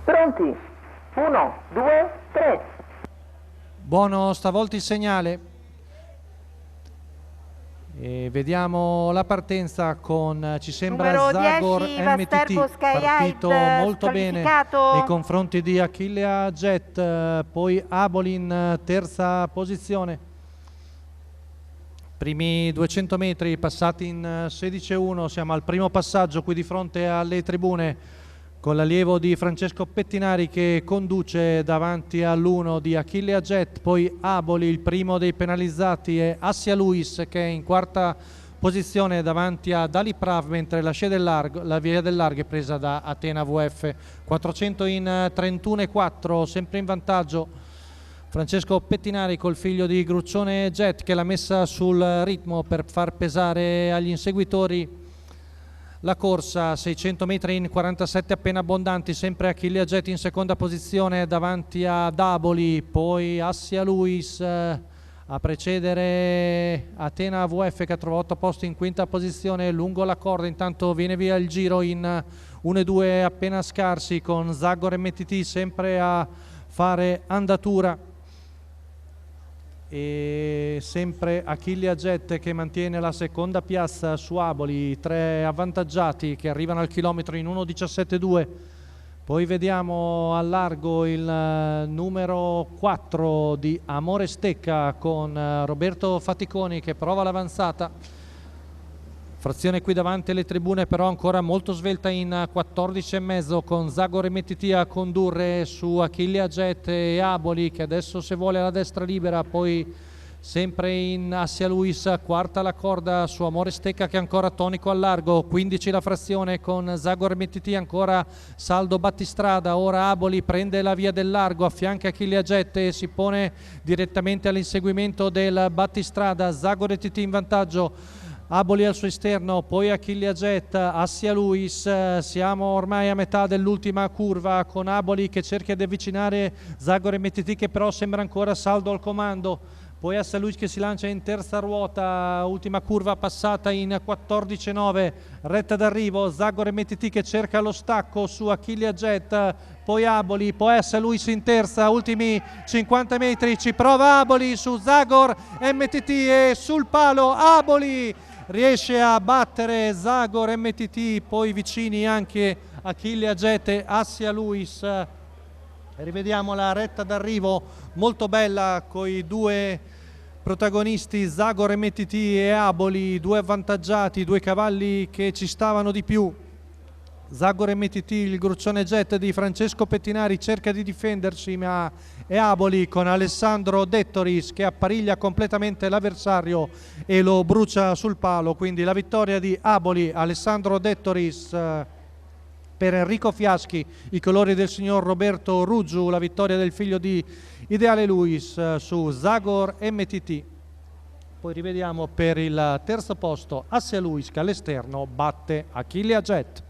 Pronti? 1, 2, 3. Buono stavolta il segnale. E vediamo la partenza con, ci sembra, numero Zagor 10, MTT, Vasterbo partito molto bene nei confronti di Achillea Jet, poi Aboli in terza posizione. Primi 200 metri passati in 16,1, siamo al primo passaggio qui di fronte alle tribune, con l'allievo di Francesco Pettinari che conduce davanti all'1 di Achillea Jet, poi Aboli, il primo dei penalizzati, e Assia Luis che è in quarta posizione davanti a Dali Prav, mentre la via del largo è presa da Atena VF. 400 in 31,4, sempre in vantaggio Francesco Pettinari col figlio di Gruccione Jet, che l'ha messa sul ritmo per far pesare agli inseguitori la corsa. 600 metri in 47 appena abbondanti, sempre Achillea Jet in seconda posizione davanti a Daboli, poi Assia Luis a precedere Atena VF che ha trovato 8 posti in quinta posizione lungo la corda. Intanto viene via il giro in 1,2 appena scarsi, con Zagor MTT sempre a fare andatura, e sempre Achillea Jet che mantiene la seconda piazza su Aboli. 3 avvantaggiati che arrivano al chilometro in 1,17,2. Poi vediamo al largo il numero 4 di Amore Stecca con Roberto Faticoni che prova l'avanzata. Frazione qui davanti alle tribune però ancora molto svelta in 14,5, con Zagor MTT a condurre su Achillea Jet e Aboli che adesso, se vuole, alla destra libera. Poi sempre in Assia Luis, quarta la corda su Amore Stecca che è ancora tonico al largo. 15 la frazione con Zagor MTT, ancora saldo battistrada. Ora Aboli prende la via del largo, affianca Achillea Jet e si pone direttamente all'inseguimento del battistrada. Zagor MTT in vantaggio, Aboli al suo esterno, poi Achillea Jet, Assia Luis. Siamo ormai a metà dell'ultima curva, con Aboli che cerca di avvicinare Zagor MTT che però sembra ancora saldo al comando. Poi Assia Luis che si lancia in terza ruota, ultima curva passata in 14,9, retta d'arrivo. Zagor MTT che cerca lo stacco su Achillea Jet, poi Aboli, poi Assia Luis in terza, ultimi 50 metri, ci prova Aboli su Zagor MTT e sul palo Aboli riesce a battere Zagor MTT, poi vicini anche Achillea Jet e Assia Luis. Rivediamo la retta d'arrivo molto bella con i due protagonisti Zagor MTT e Aboli, due avvantaggiati, due cavalli che ci stavano di più. Zagor MTT, il Gruccione Jet di Francesco Pettinari, cerca di difendersi, ma è Aboli con Alessandro Dettoris che appariglia completamente l'avversario e lo brucia sul palo. Quindi la vittoria di Aboli, Alessandro Dettoris per Enrico Fiaschi, i colori del signor Roberto Ruggiu, la vittoria del figlio di Ideale Luis su Zagor MTT. Poi rivediamo per il terzo posto Assia Luis che all'esterno batte Achillea Jet.